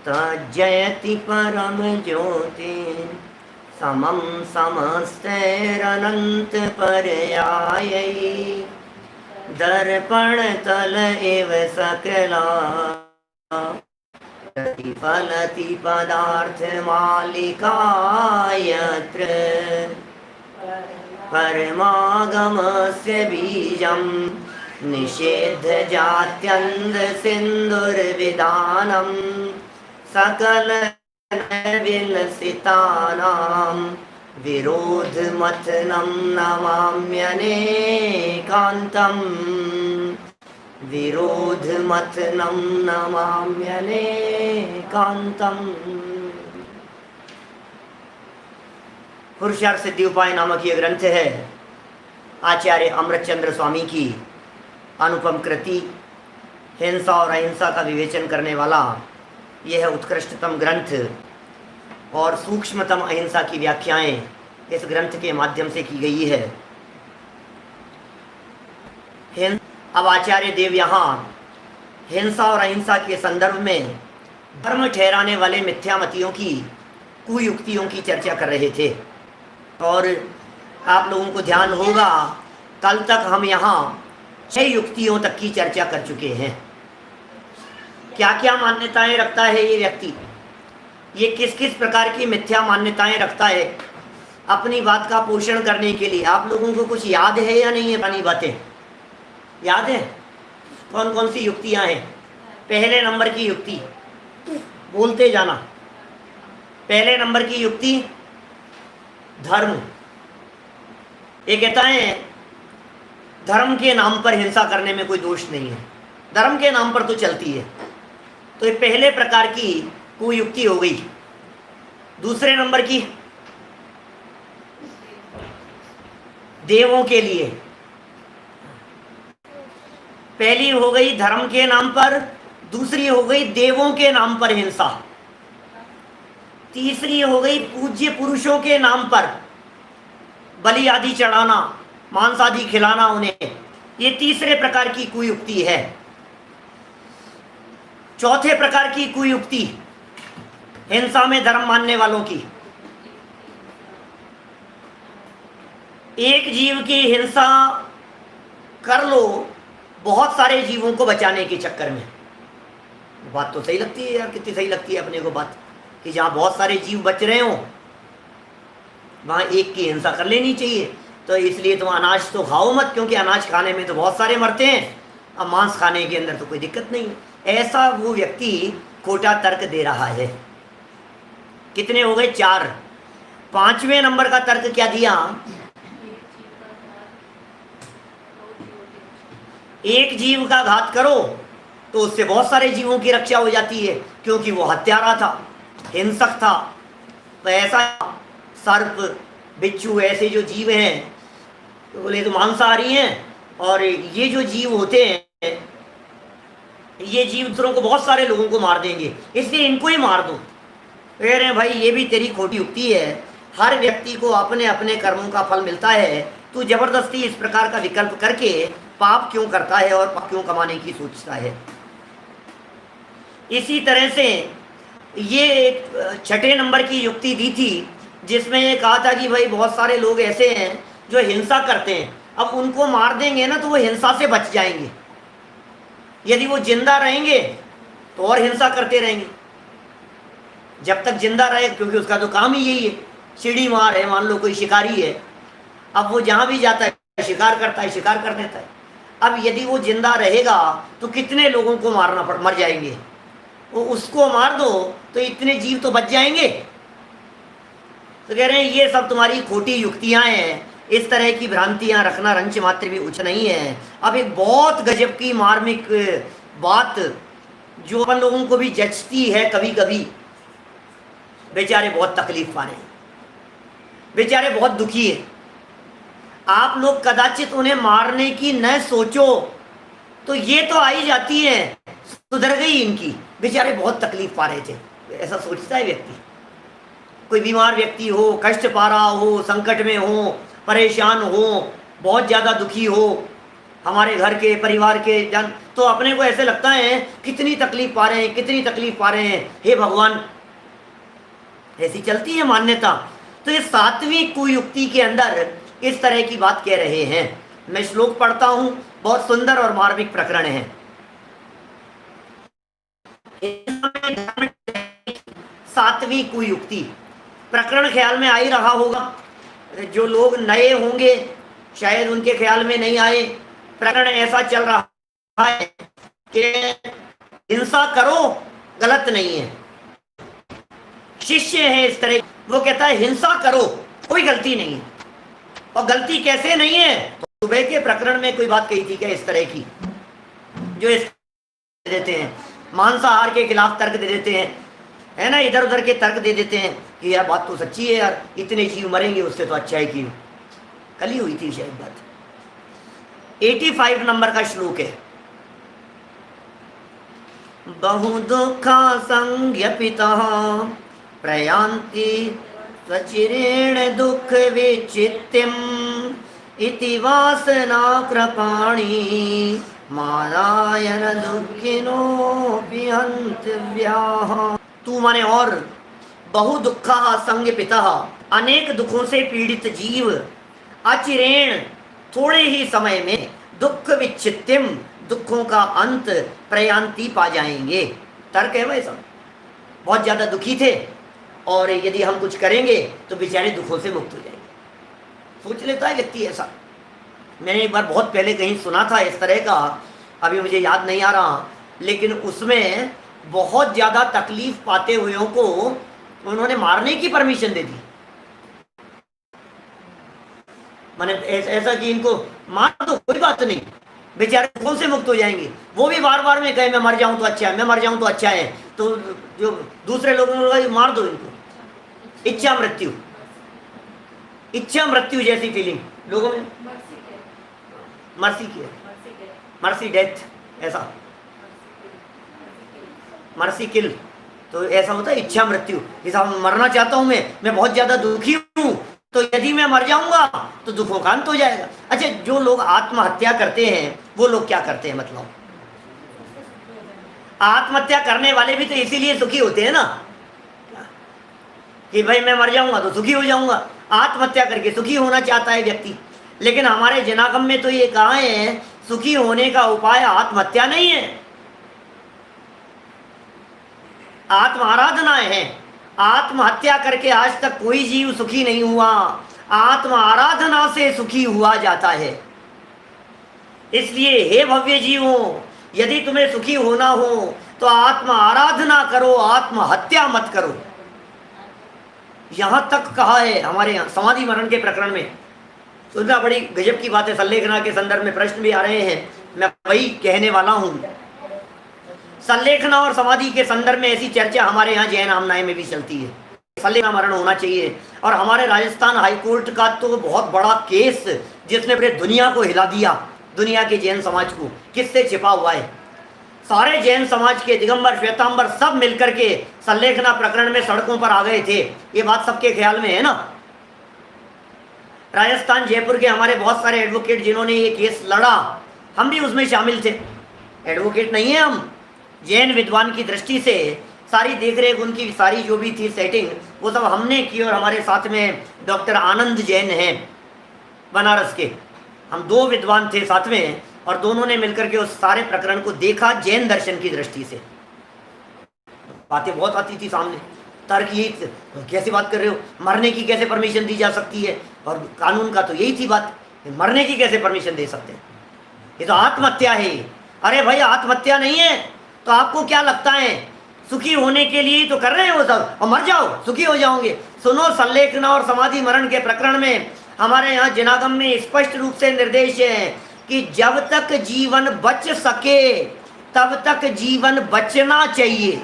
तज्जयति परम ज्योति समं समस्तैरनंत पर्यायै दर्पण तल एव सकला प्रतिफलति पदार्थ मालिका यत्र परमागमस्य बीजं निषेध जात्यन्ध सिन्धुर्विधानं सकल विलसितानां विरोधमथनं नमाम्यनेकान्तम् विरोधमथनं नमाम्यनेकान्तम्। पुरुषार्थ सिद्धि उपाय नामक ये ग्रंथ है आचार्य अमृतचंद्र स्वामी की अनुपम कृति। हिंसा और अहिंसा का विवेचन करने वाला यह उत्कृष्टतम ग्रंथ और सूक्ष्मतम अहिंसा की व्याख्याएं इस ग्रंथ के माध्यम से की गई है। अब आचार्य देव यहाँ हिंसा और अहिंसा के संदर्भ में धर्म ठहराने वाले मिथ्यामतियों की कुयुक्तियों की चर्चा कर रहे थे। और आप लोगों को ध्यान होगा कल तक हम यहाँ 6 युक्तियों तक की चर्चा कर चुके हैं। क्या क्या मान्यताएं रखता है ये व्यक्ति, ये किस किस प्रकार की मिथ्या मान्यताएं रखता है अपनी बात का पोषण करने के लिए। आप लोगों को कुछ याद है या नहीं है? पुरानी बातें याद है? कौन कौन सी युक्तियां हैं? पहले नंबर की युक्ति, बोलते जाना। पहले नंबर की युक्ति धर्म। ये कहता है धर्म के नाम पर हिंसा करने में कोई दोष नहीं है, धर्म के नाम पर तो चलती है। तो ये पहले प्रकार की कुयुक्ति हो गई। दूसरे नंबर की देवों के लिए, पहली हो गई धर्म के नाम पर, दूसरी हो गई देवों के नाम पर हिंसा, तीसरी हो गई पूज्य पुरुषों के नाम पर बलि आदि चढ़ाना, मांस आदि खिलाना उन्हें। ये तीसरे प्रकार की कुयुक्ति है। चौथे प्रकार की कुयुक्ति हिंसा में धर्म मानने वालों की, एक जीव की हिंसा कर लो बहुत सारे जीवों को बचाने के चक्कर में। बात तो सही लगती है यार, कितनी सही लगती है अपने को बात कि जहाँ बहुत सारे जीव बच रहे हो वहाँ एक की हिंसा कर लेनी चाहिए। तो इसलिए तुम अनाज तो खाओ मत, क्योंकि अनाज खाने में तो बहुत सारे मरते हैं, अब मांस खाने के अंदर तो कोई दिक्कत नहीं है। ऐसा वो व्यक्ति खोटा तर्क दे रहा है। कितने हो गए? 4। 5वें नंबर का तर्क क्या दिया? एक जीव का घात करो तो उससे बहुत सारे जीवों की रक्षा हो जाती है, क्योंकि वो हत्यारा था, हिंसक था। तो ऐसा सर्प, बिच्छू ऐसे जो जीव हैं तो बोले तो मांसाहारी हैं, और ये जो जीव होते हैं ये जीव दूसरों को, बहुत सारे लोगों को मार देंगे, इसलिए इनको ही मार दो। कह रहे हैं भाई ये भी तेरी खोटी युक्ति है। हर व्यक्ति को अपने अपने कर्मों का फल मिलता है, तू जबरदस्ती इस प्रकार का विकल्प करके पाप क्यों करता है और पाप क्यों कमाने की सोचता है। इसी तरह से ये एक 6 नंबर की युक्ति दी थी जिसमें ये कहा था कि भाई बहुत सारे लोग ऐसे हैं जो हिंसा करते हैं, अब उनको मार देंगे ना तो वो हिंसा से बच जाएंगे। यदि वो जिंदा रहेंगे तो और हिंसा करते रहेंगे जब तक जिंदा रहे, क्योंकि उसका तो काम ही यही है। सीढ़ी मार है, मान लो कोई शिकारी है, अब वो जहाँ भी जाता है शिकार करता है, शिकार कर देता है। अब यदि वो जिंदा रहेगा तो कितने लोगों को मर जाएंगे। वो उसको मार दो तो इतने जीव तो बच जाएंगे। तो कह रहे हैं ये सब तुम्हारी खोटी युक्तियां हैं, इस तरह की भ्रांतियां रखना रंच मात्र भी उचित नहीं है। अब एक बहुत गजब की मार्मिक बात जो अपन लोगों को भी जचती है, कभी कभी बेचारे बहुत तकलीफ पा रहे हैं, बेचारे बहुत दुखी है। आप लोग कदाचित उन्हें मारने की न सोचो तो ये तो आई जाती है, सुधर गई इनकी, बेचारे बहुत तकलीफ पा रहे थे, ऐसा सोचता है व्यक्ति। कोई बीमार व्यक्ति हो, कष्ट पा रहा हो, संकट में हो, परेशान हो, बहुत ज़्यादा दुखी हो, हमारे घर के परिवार के जन, तो अपने को ऐसे लगता है कितनी तकलीफ पा रहे हैं, कितनी तकलीफ पा रहे हैं, हे भगवान। ऐसी चलती है मान्यता। तो ये 7वीं कुयुक्ति के अंदर इस तरह की बात कह रहे हैं। मैं श्लोक पढ़ता हूं, बहुत सुंदर और मार्मिक प्रकरण है। 7वीं कुयुक्ति प्रकरण ख्याल में आ ही रहा होगा। जो लोग नए होंगे शायद उनके ख्याल में नहीं आए। प्रकरण ऐसा चल रहा है कि हिंसा करो गलत नहीं है। शिष्य है इस तरह, वो कहता है हिंसा करो कोई गलती नहीं है। और गलती कैसे नहीं है, तो सुबह के प्रकरण में कोई बात कही थी क्या इस तरह की, जो इस देते हैं मांसाहार के खिलाफ तर्क दे देते हैं, है ना, इधर उधर के तर्क दे देते हैं कि यार बात तो सच्ची है यार, इतने जीव मरेंगे उससे तो अच्छा है कि। कल ही हुई थी शायद बात। 85 नंबर का श्लोक है। बहु दुखा संज्ञपितः प्रयान्ति स्वचिरेण दुख विचित्यम इति वासना कृपाणि मारायण दुखिनो विहंतव्याः। तू माने और बहु दुखा संज्ञपितः, अनेक दुखों से पीड़ित जीव, अचिरेण थोड़े ही समय में, दुख विच्छित्यम दुखों का अंत, प्रयांति पा जाएंगे। तर्क है वैसा, बहुत ज्यादा दुखी थे और यदि हम कुछ करेंगे तो बेचारे दुखों से मुक्त हो जाएंगे। सोच लेता है व्यक्ति ऐसा। मैंने एक बार बहुत पहले कहीं सुना था इस तरह का, अभी मुझे याद नहीं आ रहा, लेकिन उसमें बहुत ज्यादा तकलीफ पाते हुए को उन्होंने मारने की परमिशन दे दी। माने ऐसा कि इनको मार दो कोई बात नहीं, बेचारे दुखों से मुक्त हो जाएंगे। वो भी बार बार में कहे मैं मर जाऊं तो अच्छा है, मैं मर जाऊं तो अच्छा है। तो जो दूसरे लोगों ने मार दो इनको, इच्छा मृत्यु, इच्छा मृत्यु जैसी फीलिंग लोगों में, मर्सी की, मर्सी डेथ, ऐसा मर्सी किल, तो ऐसा होता है इच्छा मृत्यु। जैसा मरना चाहता हूं मैं बहुत ज्यादा दुखी हूं, तो यदि मैं मर जाऊंगा तो दुखों का अंत हो जाएगा। अच्छा, जो लोग आत्महत्या करते हैं वो लोग क्या करते हैं, मतलब आत्महत्या करने वाले भी तो इसीलिए सुखी होते हैं ना, कि भाई मैं मर जाऊंगा तो सुखी हो जाऊंगा। आत्महत्या करके सुखी होना चाहता है व्यक्ति, लेकिन हमारे जनागम में तो ये कहा है सुखी होने का उपाय आत्महत्या नहीं है, आत्म आराधना है। आत्महत्या करके आज तक कोई जीव सुखी नहीं हुआ, आत्म आराधना से सुखी हुआ जाता है। इसलिए हे भव्य जीवों, यदि तुम्हें सुखी होना हो तो आत्म आराधना करो, आत्महत्या मत करो। यहां तक कहा है हमारे यहाँ समाधि मरण के प्रकरण में। सुनना, बड़ी गजब की बात है। संलेखना के संदर्भ में प्रश्न भी आ रहे हैं, मैं वही कहने वाला हूं। संलेखना और समाधि के संदर्भ में ऐसी चर्चा हमारे यहाँ जैन आमनाय में भी चलती है, संलेखना मरण होना चाहिए। और हमारे राजस्थान हाईकोर्ट का तो बहुत बड़ा केस जिसने पूरे दुनिया को हिला दिया, दुनिया के जैन समाज को, किससे छिपा हुआ है। सारे जैन समाज के दिगंबर श्वेतांबर सब मिलकर के संलेखना प्रकरण में सड़कों पर आ गए थे। ये बात सबके ख्याल में है ना। राजस्थान जयपुर के हमारे बहुत सारे एडवोकेट जिन्होंने ये केस लड़ा, हम भी उसमें शामिल थे। एडवोकेट नहीं है हम, जैन विद्वान की दृष्टि से सारी देखरेख, उनकी सारी जो भी थी सेटिंग, वो सब हमने की। और हमारे साथ में डॉक्टर आनंद जैन हैं बनारस के, हम 2 विद्वान थे साथ में, और दोनों ने मिलकर के उस सारे प्रकरण को देखा जैन दर्शन की दृष्टि से। बातें बहुत आती थी सामने, तर्क ये कैसे बात कर रहे हो, मरने की कैसे परमिशन दी जा सकती है, और कानून का तो यही थी बात, मरने की कैसे परमिशन दे सकते हैं, ये तो आत्महत्या है। अरे भाई आत्महत्या नहीं है तो आपको क्या लगता है सुखी होने के लिए तो कर रहे हो सब, और मर जाओ सुखी हो जाओगे। सुनो, संलेखना और समाधि मरण के प्रकरण में हमारे यहाँ जनागम में स्पष्ट रूप से निर्देश है कि जब तक जीवन बच सके तब तक जीवन बचना चाहिए।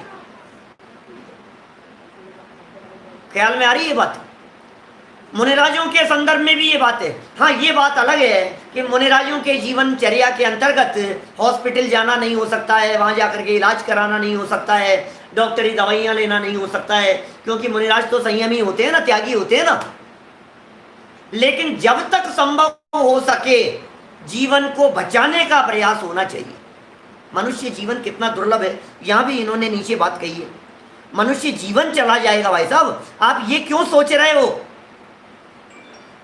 ख्याल में आ रही है बात? मुनिराजों के संदर्भ में भी ये बात है। हाँ, ये बात अलग है कि मुनिराजों के जीवनचर्या के अंतर्गत हॉस्पिटल जाना नहीं हो सकता है, वहां जाकर के इलाज कराना नहीं हो सकता है, डॉक्टरी दवाइयां लेना नहीं हो सकता है, क्योंकि मुनिराज तो संयमी होते हैं ना, त्यागी होते हैं ना। लेकिन जब तक संभव हो सके जीवन को बचाने का प्रयास होना चाहिए। मनुष्य जीवन कितना दुर्लभ है, यहां भी इन्होंने नीचे बात कही है। मनुष्य जीवन चला जाएगा भाई साहब, आप ये क्यों सोच रहे हो?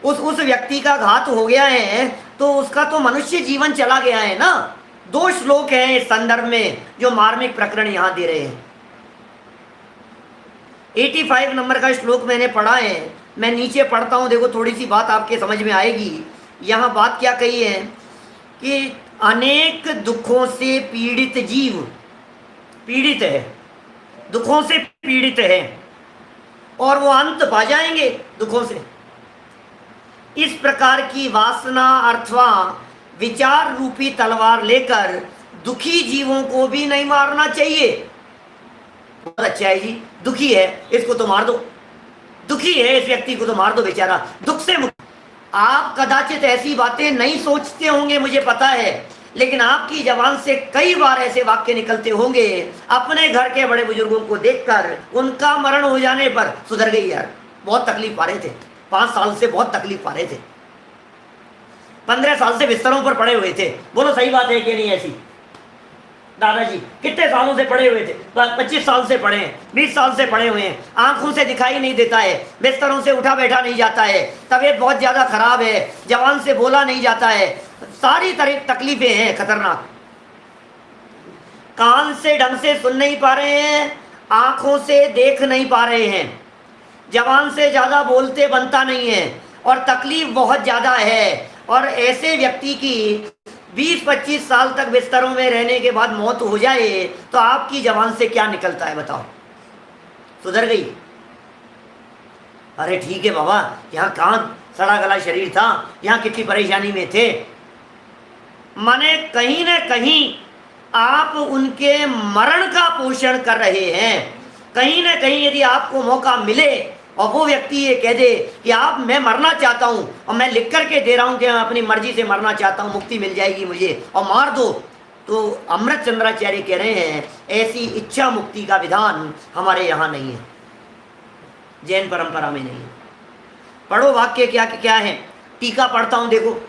उस व्यक्ति का घात हो गया है तो उसका तो मनुष्य जीवन चला गया है ना। 2 श्लोक हैं इस संदर्भ में जो मार्मिक प्रकरण यहां दे रहे हैं। 85 नंबर का श्लोक मैंने पढ़ा है, मैं नीचे पढ़ता हूं, देखो थोड़ी सी बात आपके समझ में आएगी। यहां बात क्या कही है कि अनेक दुखों से पीड़ित जीव, पीड़ित है, दुखों से पीड़ित है और वो अंत पा जाएंगे दुखों से। इस प्रकार की वासना अथवा विचार रूपी तलवार लेकर दुखी जीवों को भी नहीं मारना चाहिए। बहुत अच्छा है जी, दुखी है इसको तो मार दो, दुखी है इस व्यक्ति को तो मार दो, बेचारा दुख से मुक्त। आप कदाचित ऐसी बातें नहीं सोचते होंगे, मुझे पता है, लेकिन आपकी जबान से कई बार ऐसे वाक्य निकलते होंगे अपने घर के बड़े बुजुर्गों को देखकर, उनका मरण हो जाने पर सुधर गई यार, बहुत तकलीफ पा रहे थे, 5 साल से बहुत तकलीफ पा रहे थे, 15 साल से बिस्तरों पर पड़े हुए थे। बोलो सही बात है कि नहीं? ऐसी दादाजी कितने सालों से पड़े हुए थे? 25 साल से पड़े हैं, 20 साल से पड़े हुए हैं, आंखों से दिखाई नहीं देता है, बिस्तरों से उठा बैठा नहीं जाता है, तबीयत बहुत ज्यादा खराब है, जवान से बोला नहीं जाता है, सारी तरह तकलीफें हैं खतरनाक। कान से ढंग से सुन नहीं पा रहे हैं, आंखों से देख नहीं पा रहे हैं, जवान से ज्यादा बोलते बनता नहीं है और तकलीफ बहुत ज्यादा है। और ऐसे व्यक्ति की 20-25 साल तक बिस्तरों में रहने के बाद मौत हो जाए तो आपकी जबान से क्या निकलता है बताओ? सुधर गई? अरे ठीक है बाबा, यहाँ कहाँ सड़ा गला शरीर था, यहाँ कितनी परेशानी में थे। माने कहीं न कहीं आप उनके मरण का पोषण कर रहे हैं। कहीं न कहीं यदि आपको मौका मिले और वो व्यक्ति ये कह दे कि आप, मैं मरना चाहता हूं और मैं लिख करके दे रहा हूं कि मैं अपनी मर्जी से मरना चाहता हूं, मुक्ति मिल जाएगी मुझे और मार दो, तो अमृत चंद्राचार्य कह रहे हैं ऐसी इच्छा मुक्ति का विधान हमारे यहाँ नहीं है, जैन परंपरा में नहीं है। पढ़ो वाक्य क्या क्या है, टीका पढ़ता हूं देखो।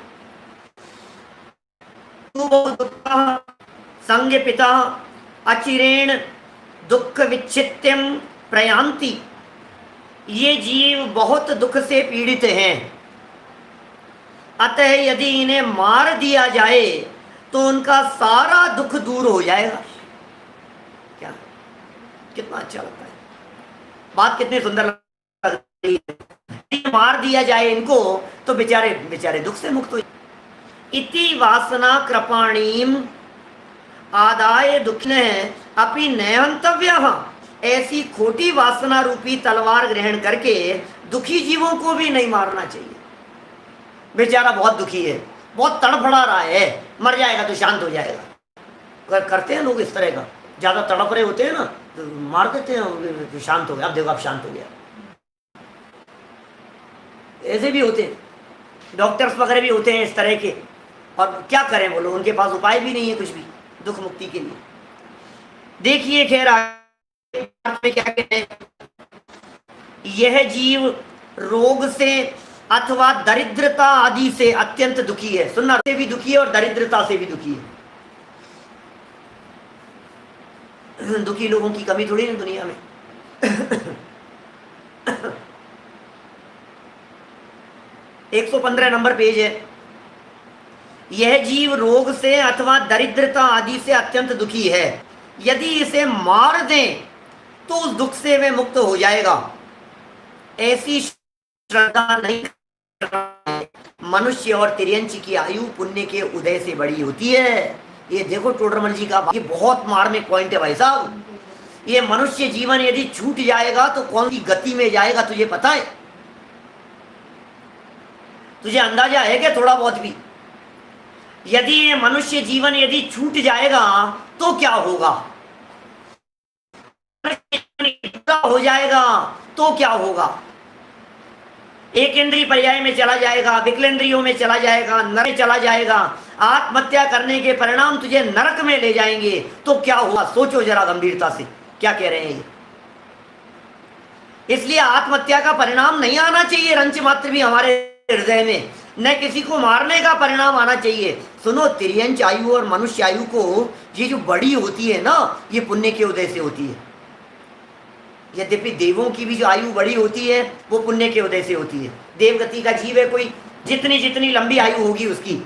संग पिता अचिरेण दुख विच्छित्यम प्रयांति, ये जीव बहुत दुख से पीड़ित हैं, अतः यदि इन्हें मार दिया जाए तो उनका सारा दुख दूर हो जाएगा। क्या कितना अच्छा लगता है, बात कितनी सुंदर लग रही है। मार दिया जाए इनको तो बेचारे बेचारे दुख से मुक्त हो। इति वासना कृपाणीम आदाय दुखिन अपि नयंतव्य, ऐसी खोटी वासना रूपी तलवार ग्रहण करके दुखी जीवों को भी नहीं मारना चाहिए। बेचारा बहुत दुखी है, बहुत तड़फड़ा रहा है, मर जाएगा तो शांत हो जाएगा। करते हैं लोग इस तरह का, ज्यादा तड़फ रहे होते हैं ना तो मार देते हैं, शांत हो गया, अब देखो अब शांत हो गया। ऐसे भी होते हैं, डॉक्टर्स वगैरह भी होते हैं इस तरह के, और क्या करें बोलो, उनके पास उपाय भी नहीं है कुछ भी दुख मुक्ति के लिए। देखिए खैर में क्या कहते हैं, यह जीव रोग से अथवा दरिद्रता आदि से अत्यंत दुखी है। सुनना, से भी दुखी है और दरिद्रता से भी दुखी है। दुखी लोगों की कमी थोड़ी ना दुनिया में। 115 नंबर पेज है। यह जीव रोग से अथवा दरिद्रता आदि से अत्यंत दुखी है, यदि इसे मार दें तो उस दुख से वह मुक्त हो जाएगा। ऐसी श्रद्धा नहीं, मनुष्य और तिर्यंची की आयु पुण्य के उदय से बड़ी होती है। ये देखो टोडरमल जी का, ये बहुत मार्मिक पॉइंट है भाई साहब। ये मनुष्य जीवन यदि छूट जाएगा तो कौन सी गति में जाएगा तुझे पता है? तुझे अंदाजा है क्या थोड़ा बहुत भी? यदि ये मनुष्य जीवन यदि छूट जाएगा तो क्या होगा, हो जाएगा तो क्या होगा? एक इंद्रिय पर्याय में चला जाएगा, विकलेंद्रियों में चला जाएगा, नरक में चला जाएगा, आत्महत्या करने के परिणाम तुझे नरक में ले जाएंगे, तो क्या हुआ? सोचो जरा गंभीरता से क्या कह रहे हैं। इसलिए आत्महत्या का परिणाम नहीं आना चाहिए रंच मात्र भी हमारे हृदय में। न किसी को मारने का परिणाम आना चाहिए। सुनो, तिर्यंच आयु और मनुष्य आयु को ये जो बड़ी होती है ना, ये पुण्य के उदय से होती है। यद्यपि देवों की भी जो आयु बड़ी होती है वो पुण्य के उदय से होती है। देवगति का जीव है कोई, जितनी जितनी लंबी आयु होगी उसकी,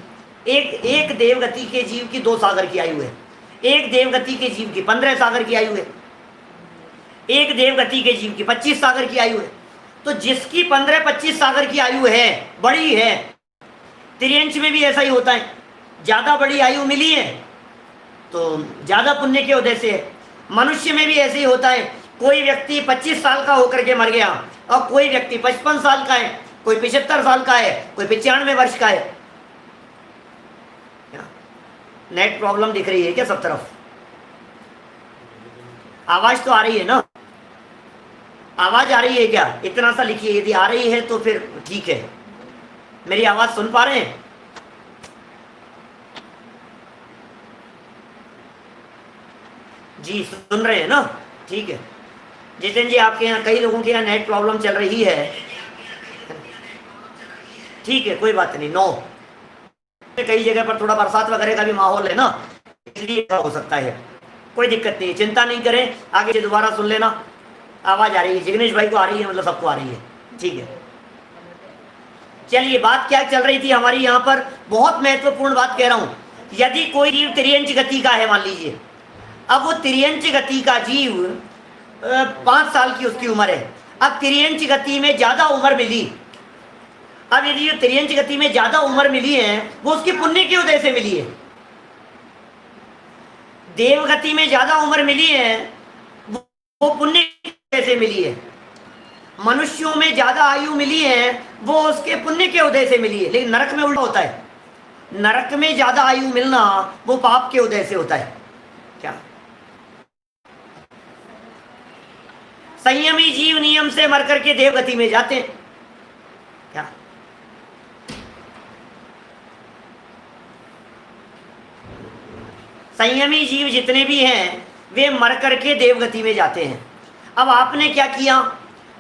एक देवगति के जीव की 2 सागर की आयु है, एक देवगति के जीव की 15 सागर की आयु है, एक देवगति के जीव की 25 सागर की आयु है। तो जिसकी 15-25 सागर की आयु है, बड़ी है, तिर्यंच में भी ऐसा ही होता है। ज्यादा बड़ी आयु मिली है तो ज्यादा पुण्य के उदय से है। मनुष्य में भी ऐसे ही होता है। कोई व्यक्ति 25 साल का होकर के मर गया और कोई व्यक्ति 55 साल का है, कोई 75 साल का है, कोई 95 वर्ष का है। नेट प्रॉब्लम दिख रही है क्या सब तरफ? आवाज तो आ रही है ना? आवाज आ रही है क्या? इतना सा लिखिए, यदि आ रही है तो फिर ठीक है। मेरी आवाज सुन पा रहे हैं? जी सुन रहे हैं ना? ठीक है। जितेंद्र जी, आपके यहाँ कई लोगों के यहाँ नेट प्रॉब्लम चल रही है। ठीक है, कोई बात नहीं। 9 कई जगह पर थोड़ा बरसात वगैरह का भी माहौल है ना, इसलिए हो सकता है। कोई दिक्कत नहीं, चिंता नहीं करें, आगे से दोबारा सुन लेना। आवाज आ रही है, जिग्नेश भाई को आ रही है, मतलब सबको आ रही है। ठीक है, चलिए, बात क्या चल रही थी हमारी यहाँ पर? बहुत महत्वपूर्ण बात कह रहा हूं। यदि कोई जीव तिर्यंच गति का है, मान लीजिए, अब वो तिर्यंच गति का जीव 5 साल की उसकी उम्र है। अब तिर्यंच गति में ज्यादा उम्र मिली। अब यदि तिर्यंच गति में ज्यादा उम्र मिली है, वो उसकी पुण्य के उदय से मिली है। देवगति में ज्यादा उम्र मिली है, वो पुण्य के उदय से मिली है। मनुष्यों में ज्यादा आयु मिली है, वो उसके पुण्य के उदय से मिली है। लेकिन नरक में उल्टा होता है। नरक में ज्यादा आयु मिलना वो पाप के उदय से होता है। क्या? संयमी जीव नियम से मर करके देवगति में जाते हैं। क्या? संयमी जीव जितने भी हैं वे मर करके देवगति में जाते हैं। अब आपने क्या किया?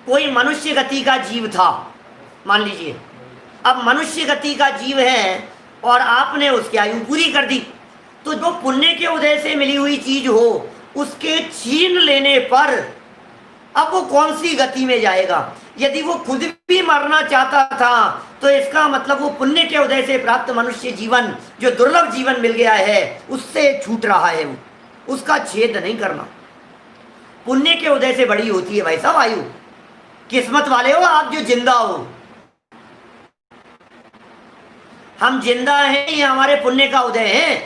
कोई मनुष्य गति का जीव था, मान लीजिए, अब मनुष्य गति का जीव है और आपने उसकी आयु पूरी कर दी, तो जो पुण्य के उदय से मिली हुई चीज हो उसके छीन लेने पर अब वो कौन सी गति में जाएगा? यदि वो खुद भी मरना चाहता था तो इसका मतलब वो पुण्य के उदय से प्राप्त मनुष्य जीवन, जो दुर्लभ जीवन मिल गया है, उससे छूट रहा है। वो उसका छेद नहीं करना। पुण्य के उदय से बड़ी होती है भाई साहब आयु। किस्मत वाले हो आप जो जिंदा हो। हम जिंदा हैं, ये हमारे पुण्य का उदय है।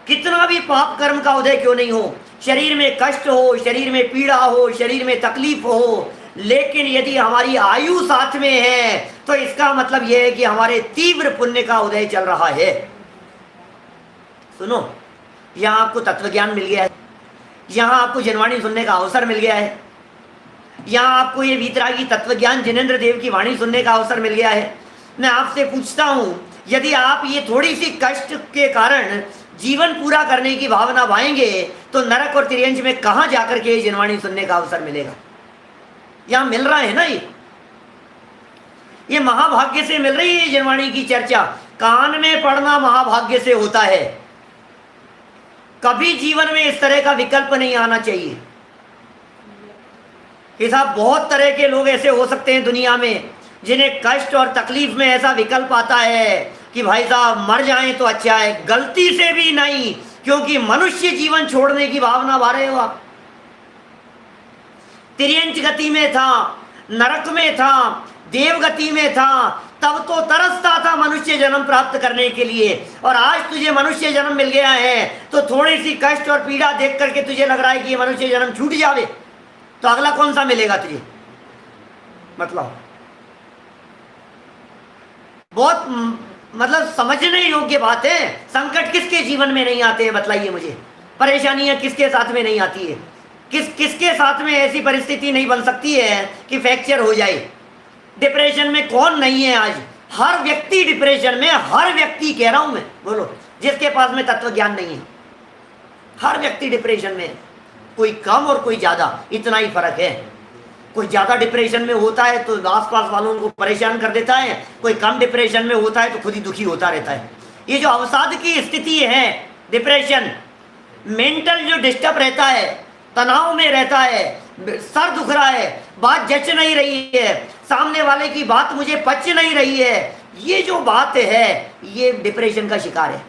कितना भी पाप कर्म का उदय क्यों नहीं हो, शरीर में कष्ट हो, शरीर में पीड़ा हो, शरीर में तकलीफ हो, लेकिन यदि हमारी आयु साथ में है तो इसका मतलब यह है कि हमारे तीव्र पुण्य का उदय चल रहा है। सुनो, यहां आपको तत्व ज्ञान मिल गया है, यहां आपको जनवाणी सुनने का अवसर मिल गया है, यहां आपको ये वीतरागी तत्व ज्ञान जिनेंद्र देव की वाणी सुनने का अवसर मिल गया है। मैं आपसे पूछता हूं, यदि आप ये थोड़ी सी कष्ट के कारण जीवन पूरा करने की भावना भाएंगे तो नरक और तिर्यंच में कहां जाकर के जनवाणी सुनने का अवसर मिलेगा? यहां मिल रहा है ना, ये महाभाग्य से मिल रही है जनवाणी की चर्चा। कान में पढ़ना महाभाग्य से होता है। कभी जीवन में इस तरह का विकल्प नहीं आना चाहिए कि साहब, बहुत तरह के लोग ऐसे हो सकते हैं दुनिया में जिन्हें कष्ट और तकलीफ में ऐसा विकल्प आता है कि भाई साहब मर जाएं तो अच्छा है। गलती से भी नहीं, क्योंकि मनुष्य जीवन छोड़ने की भावना भा रहे हो आप। तिर्यंच गति में था, नरक में था, देवगति में था, तब तो तरसता था मनुष्य जन्म प्राप्त करने के लिए, और आज तुझे मनुष्य जन्म मिल गया है तो थोड़ी सी कष्ट और पीड़ा देख करके तुझे लग रहा है कि ये मनुष्य जन्म छूट जावे, तो अगला कौन सा मिलेगा तुझे? मतलब बहुत समझने योग्य बात है। संकट किसके जीवन में नहीं आते हैं, बतलाइए मुझे। परेशानियां किसके साथ में नहीं आती है? किसके साथ में ऐसी परिस्थिति नहीं बन सकती है कि फ्रैक्चर हो जाए? डिप्रेशन में कौन नहीं है आज? हर व्यक्ति डिप्रेशन में, हर व्यक्ति कह रहा हूं मैं, बोलो, जिसके पास में तत्व ज्ञान नहीं है, हर व्यक्ति डिप्रेशन में, कोई कम और कोई ज्यादा, इतना ही फर्क है। कोई ज़्यादा डिप्रेशन में होता है तो आसपास वालों को परेशान कर देता है, कोई कम डिप्रेशन में होता है तो खुद ही दुखी होता रहता है। ये जो अवसाद की स्थिति है, डिप्रेशन, मेंटल जो डिस्टर्ब रहता है, तनाव में रहता है, सर दुख रहा है, बात जच नहीं रही है, सामने वाले की बात मुझे पच नहीं रही है, ये जो बात है ये डिप्रेशन का शिकार है।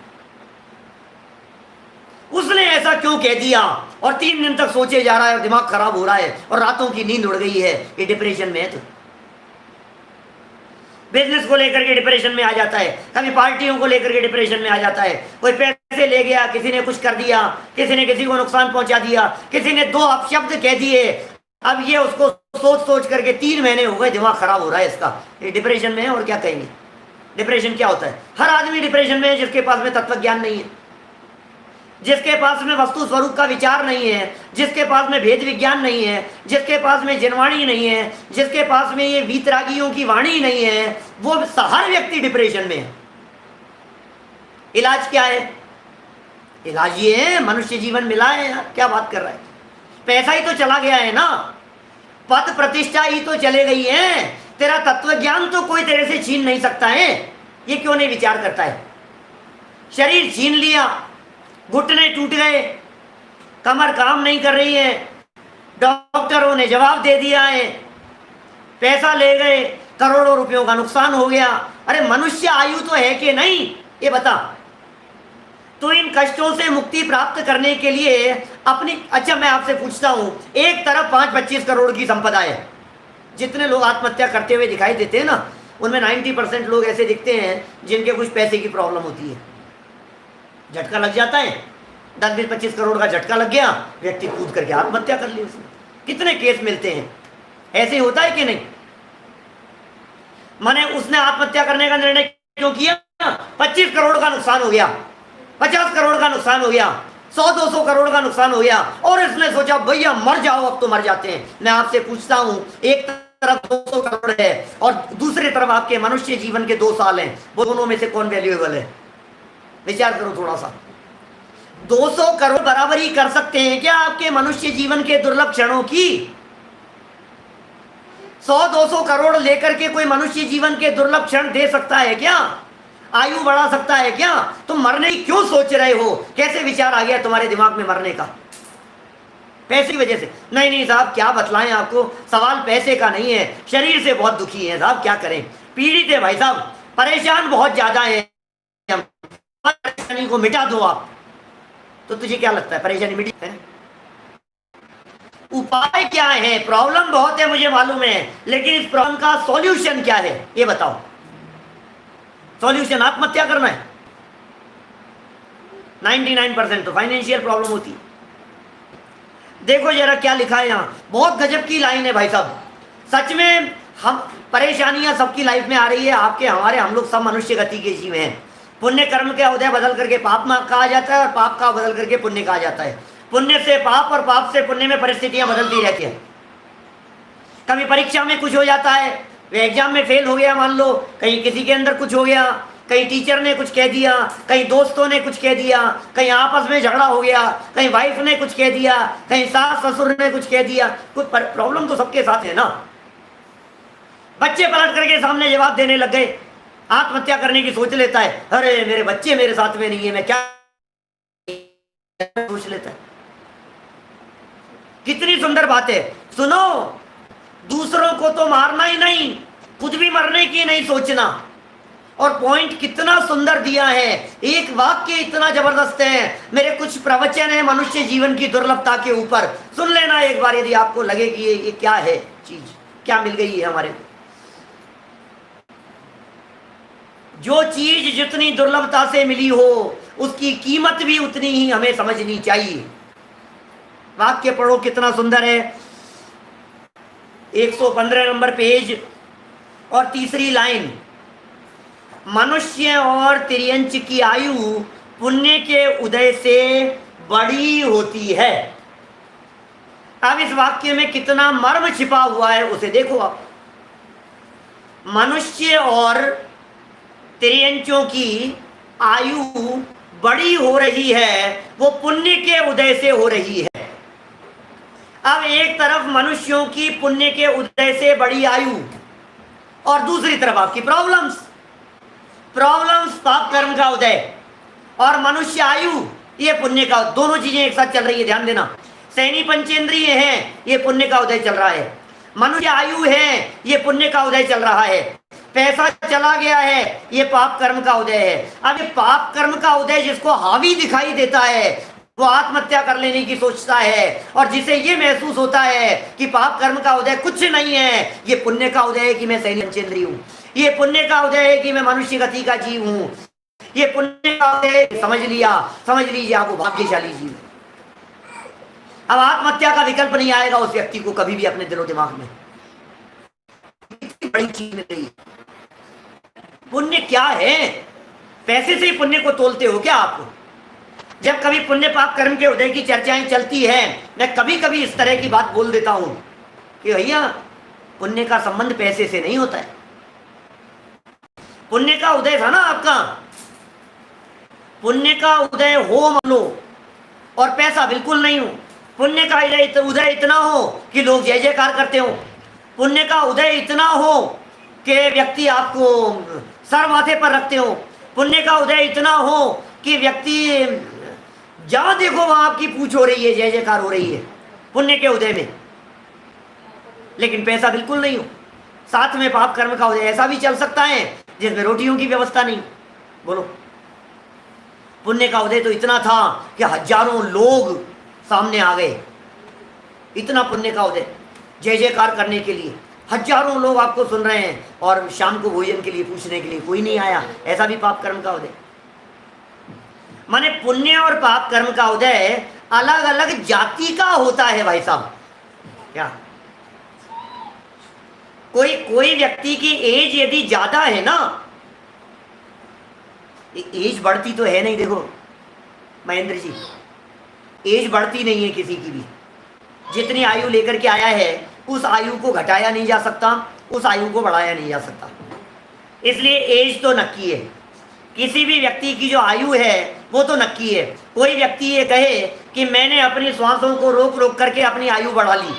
उसने ऐसा क्यों कह दिया, और 3 दिन तक सोचे जा रहा है और दिमाग खराब हो रहा है और रातों की नींद उड़ गई है, ये डिप्रेशन में है। तो बिजनेस को लेकर के डिप्रेशन में आ जाता है, कभी पार्टियों को लेकर के डिप्रेशन में आ जाता है, कोई पैसे ले गया, किसी ने कुछ कर दिया, किसी ने किसी को नुकसान पहुंचा दिया, किसी ने 2 अपशब्द कह दिए, अब ये उसको सोच सोच करके 3 महीने हो गए, दिमाग खराब हो रहा है इसका, ये डिप्रेशन में है। और क्या कहेंगे, डिप्रेशन क्या होता है? हर आदमी डिप्रेशन में है जिसके पास में तत्व ज्ञान नहीं है, जिसके पास में वस्तु स्वरूप का विचार नहीं है, जिसके पास में भेद विज्ञान नहीं है, जिसके पास में जनवाणी नहीं है, जिसके पास में ये वीतरागियों की वाणी नहीं है, वो हर व्यक्ति डिप्रेशन में है। इलाज क्या है? इलाज ये है, मनुष्य जीवन मिला है यार, क्या बात कर रहा है? पैसा ही तो चला गया है ना, पद प्रतिष्ठा ही तो चले गई है, तेरा तत्व ज्ञान तो कोई तेरे से छीन नहीं सकता है। ये क्यों नहीं विचार करता है? शरीर छीन लिया, घुटने टूट गए, कमर काम नहीं कर रही है, डॉक्टरों ने जवाब दे दिया है, पैसा ले गए, करोड़ों रुपयों का नुकसान हो गया। अरे मनुष्य आयु तो है कि नहीं, ये बता। तो इन कष्टों से मुक्ति प्राप्त करने के लिए अपनी, अच्छा मैं आपसे पूछता हूं, एक तरफ 5-25 करोड़ की संपदा है, जितने लोग आत्महत्या करते हुए दिखाई देते हैं ना, उनमें 90% लोग ऐसे दिखते हैं जिनके कुछ पैसे की प्रॉब्लम होती है, झटका लग जाता है, 10-20-25 करोड़ का झटका लग गया, व्यक्ति कूद करके आत्महत्या कर ली। उसने कितने केस मिलते हैं, ऐसे होता है कि नहीं? माने उसने आत्महत्या करने का निर्णय क्यों किया? 25 करोड़ का नुकसान हो गया, 50 करोड़ का नुकसान हो गया, 100-200 करोड़ का नुकसान हो गया, और इसने सोचा भैया मर जाओ, अब तो मर जाते हैं। मैं आपसे पूछता हूं, एक तरफ 200 करोड़ है और दूसरी तरफ आपके मनुष्य जीवन के 2 साल हैं, वो दोनों में से कौन वैल्यूएबल है? विचार करो थोड़ा सा। 200 करोड़ बराबरी कर सकते हैं क्या आपके मनुष्य जीवन के दुर्लभ क्षणों की? 100-200 करोड़ लेकर के कोई मनुष्य जीवन के दुर्लभ क्षण दे सकता है क्या? आयु बढ़ा सकता है क्या? तुम मरने की क्यों सोच रहे हो? कैसे विचार आ गया तुम्हारे दिमाग में मरने का? पैसे की वजह से? नहीं नहीं साहब, क्या बतलाएं आपको, सवाल पैसे का नहीं है, शरीर से बहुत दुखी है साहब, क्या करें, पीड़ित है भाई साहब, परेशान बहुत ज्यादा है, परेशानी को मिटा दो आप। तो तुझे क्या लगता है परेशानी मिटी है? उपाय क्या है? प्रॉब्लम बहुत है मुझे मालूम है, लेकिन इस प्रॉब्लम का सॉल्यूशन क्या है ये बताओ। सॉल्यूशन आत्महत्या करना है? 99% तो फाइनेंशियल प्रॉब्लम होती है। देखो जरा क्या लिखा है यहाँ, बहुत गजब की लाइन है भाई साहब। सच में हम परेशानियां सबकी लाइफ में आ रही है, आपके हमारे, हम लोग सब मनुष्य गति के जीव हैं। पुण्य कर्म का उदय बदल करके पाप में कहा जाता है और पाप का बदल करके पुण्य कहा जाता है। पुण्य से पाप और पाप से पुण्य में परिस्थितियां बदलती रहती है। कभी परीक्षा में कुछ हो जाता है, एग्जाम में फेल हो गया मान लो, कहीं किसी के अंदर कुछ हो गया, कहीं टीचर ने कुछ कह दिया, कहीं दोस्तों ने कुछ कह दिया, कहीं आपस में झगड़ा हो गया, कहीं वाइफ ने कुछ कह दिया, कहीं सास ससुर ने कुछ कह दिया। कुछ प्रॉब्लम तो सबके साथ है ना। बच्चे पलट करके सामने जवाब देने लग गए, आत्महत्या करने की सोच लेता है, अरे मेरे बच्चे मेरे साथ में नहीं है, मैं क्या सोच लेता है। कितनी सुंदर बात है। सुनो, दूसरों को तो मारना ही नहीं, खुद भी मरने की नहीं सोचना। और पॉइंट कितना सुंदर दिया है, एक वाक्य इतना जबरदस्त है। मेरे कुछ प्रवचन है मनुष्य जीवन की दुर्लभता के ऊपर, सुन लेना एक बार, यदि आपको लगे कि ये क्या है चीज, क्या मिल गई है हमारे को। जो चीज जितनी दुर्लभता से मिली हो उसकी कीमत भी उतनी ही हमें समझनी चाहिए। वाक्य पढ़ो कितना सुंदर है, 115 नंबर पेज और तीसरी लाइन। मनुष्य और तिर्यंच की आयु पुण्य के उदय से बड़ी होती है। अब इस वाक्य में कितना मर्म छिपा हुआ है उसे देखो आप। मनुष्य और तिर्यंचों की आयु बड़ी हो रही है, वो पुण्य के उदय से हो रही है। अब एक तरफ मनुष्यों की पुण्य के उदय से बड़ी आयु, और दूसरी तरफ आपकी प्रॉब्लम्स, पाप कर्म का उदय, और मनुष्य आयु ये पुण्य का, दोनों चीजें एक साथ चल रही है, ध्यान देना। सैनी पंचेंद्रिय है, ये पुण्य का उदय चल रहा है। मनुष्य आयु है, ये पुण्य का उदय चल रहा है। पैसा चला गया है, ये पाप कर्म का उदय है। अब ये पाप कर्म का उदय जिसको हावी दिखाई देता है वो आत्महत्या कर लेने की सोचता है, और जिसे ये महसूस होता है कि पाप कर्म का उदय कुछ नहीं है, ये पुण्य का उदय है कि मैं सैनी पंचेंद्रिय हूँ, ये पुण्य का उदय है कि मैं मनुष्य गति का जीव हूँ, ये पुण्य का उदय, समझ लीजिए आप वो भाग्यशाली जीव है। अब आत्महत्या का विकल्प नहीं आएगा उस व्यक्ति को कभी भी अपने दिलो दिमाग में। बड़ी चीज नहीं, पुण्य क्या है? पैसे से ही पुण्य को तोलते हो क्या आप? जब कभी पुण्य पाप कर्म के उदय की चर्चाएं चलती है, मैं कभी कभी इस तरह की बात बोल देता हूं कि भैया पुण्य का संबंध पैसे से नहीं होता है। पुण्य का उदय था ना आपका, पुण्य का उदय हो मानो, और पैसा बिल्कुल नहीं हो। पुण्य का उदय इतना हो कि लोग जय जयकार करते हो, पुण्य का उदय इतना हो कि व्यक्ति आपको सर माथे पर रखते हो, पुण्य का उदय इतना हो कि व्यक्ति जहां देखो वहां आपकी पूछ हो रही है, जय जयकार हो रही है पुण्य के उदय में, लेकिन पैसा बिल्कुल नहीं हो। साथ में पाप कर्म का उदय ऐसा भी चल सकता है जिसमें रोटियों की व्यवस्था नहीं। बोलो, पुण्य का उदय तो इतना था कि हजारों लोग सामने आ गए, इतना पुण्य का उदय, जय जयकार करने के लिए हजारों लोग आपको सुन रहे हैं, और शाम को भोजन के लिए पूछने के लिए कोई नहीं आया, ऐसा भी पाप कर्म का उदय। माने पुण्य और पाप कर्म का उदय अलग अलग जाति का होता है भाई साहब। क्या कोई व्यक्ति की एज यदि ज्यादा है ना, एज बढ़ती तो है नहीं, देखो महेंद्र जी, एज बढ़ती नहीं है किसी की भी। जितनी आयु लेकर के आया है उस आयु को घटाया नहीं जा सकता, उस आयु को बढ़ाया नहीं जा सकता, इसलिए एज तो नक्की है। किसी भी व्यक्ति की जो आयु है वो तो नक्की है। कोई व्यक्ति ये कहे कि मैंने अपनी श्वासों को रोक रोक करके अपनी आयु बढ़ा ली,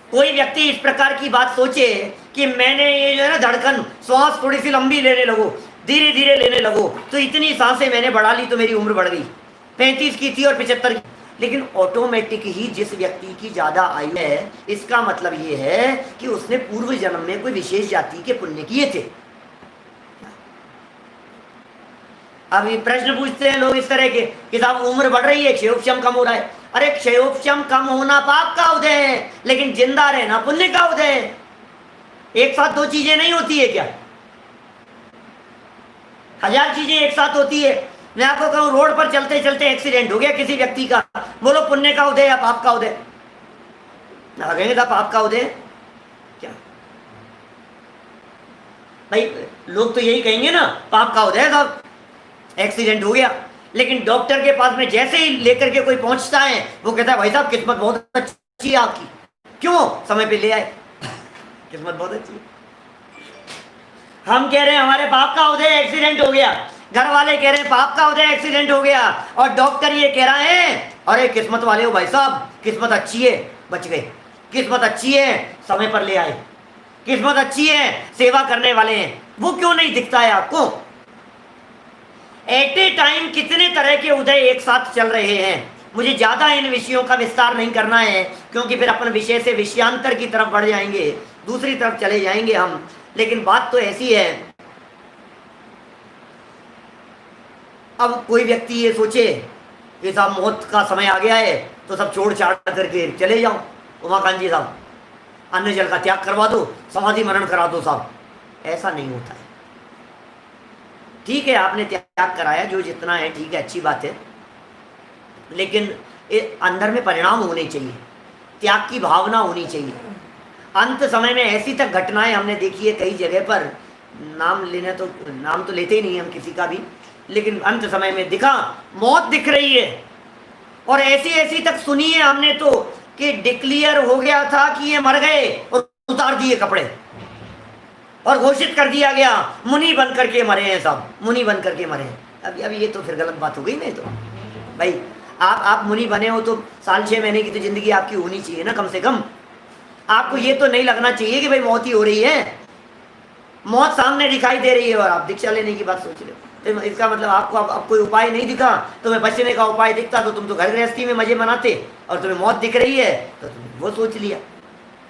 कोई व्यक्ति इस प्रकार की बात सोचे कि मैंने ये जो है ना धड़कन, श्वास थोड़ी सी लंबी लेने लगो, धीरे धीरे लेने लगो, तो इतनी सांसें मैंने बढ़ा ली तो मेरी उम्र बढ़ गई, 35 की थी और 75 की। लेकिन ऑटोमेटिक ही जिस व्यक्ति की ज्यादा आयु है, इसका मतलब ये है कि उसने पूर्व जन्म में कोई विशेष जाति के पुण्य किए थे। अभी प्रश्न पूछते हैं लोग इस तरह के कि साहब उम्र बढ़ रही है, क्षयोपशम कम हो रहा है। अरे क्षयोपशम कम होना पाप का उदय है, लेकिन जिंदा रहना पुण्य का उदय है। एक साथ दो चीजें नहीं होती है क्या? हजार चीजें एक साथ होती है। मैं आपको कहूं, रोड पर चलते चलते एक्सीडेंट हो गया किसी व्यक्ति का, बोलो पुण्य का उदय या पाप का उदय? ना कहेंगे था पाप का उदय क्या भाई? लोग तो यही कहेंगे ना, पाप का उदय साहब, एक्सीडेंट हो गया। लेकिन डॉक्टर के पास में जैसे ही लेकर के कोई पहुंचता है, वो कहता है भाई साहब किस्मत बहुत अच्छी है आपकी, क्यों समय पे ले आए किस्मत बहुत अच्छी है। हम कह रहे हैं हमारे पाप का उदय, एक्सीडेंट हो गया, घर वाले कह रहे हैं पाप का उदय, एक्सीडेंट हो गया, और डॉक्टर ये कह रहा है अरे किस्मत वाले हो भाई साहब, किस्मत अच्छी है बच गए, किस्मत अच्छी है समय पर ले आए, किस्मत अच्छी है सेवा करने वाले हैं। वो क्यों नहीं दिखता है आपको? एट ए टाइम कितने तरह के उदय एक साथ चल रहे हैं। मुझे ज्यादा इन विषयों का विस्तार नहीं करना है, क्योंकि फिर अपन विषय से विषयांतर की तरफ बढ़ जाएंगे, दूसरी तरफ चले जाएंगे हम। लेकिन बात तो ऐसी है, अब कोई व्यक्ति ये सोचे कि साहब मौत का समय आ गया है तो सब छोड़ छाड़ करके चले जाओ, उमाकांत जी साहब अन्न जल का त्याग करवा दो, समाधि मरण करा दो साहब, ऐसा नहीं होता है। ठीक है आपने त्याग कराया, जो जितना है ठीक है, अच्छी बात है, लेकिन अंदर में परिणाम होने चाहिए, त्याग की भावना होनी चाहिए। अंत समय में ऐसी तक घटनाएं हमने देखी है कई जगह पर, नाम तो लेते ही नहीं हम किसी का भी, लेकिन अंत समय में दिखा मौत दिख रही है, और ऐसी तक सुनी है हमने तो कि डिक्लेयर हो गया था कि ये मर गए और उतार दिए कपड़े और घोषित कर दिया गया मुनि बन करके मरे हैं, सब मुनि बन करके मरे हैं। अब ये तो फिर गलत बात हो गई नहीं तो भाई। आप मुनि बने हो तो साल 6 महीने की तो जिंदगी आपकी होनी चाहिए ना कम से कम। आपको ये तो नहीं लगना चाहिए कि भाई मौत ही हो रही है, मौत सामने दिखाई दे रही है और आप दीक्षा लेने की बात सोच रहे हो। तो इसका मतलब आपको अब कोई उपाय नहीं दिखा, तुम्हें बचने का उपाय दिखता तो तुम तो घर गृहस्थी में मजे मनाते, और तुम्हें मौत दिख रही है तो तुमने वो सोच लिया।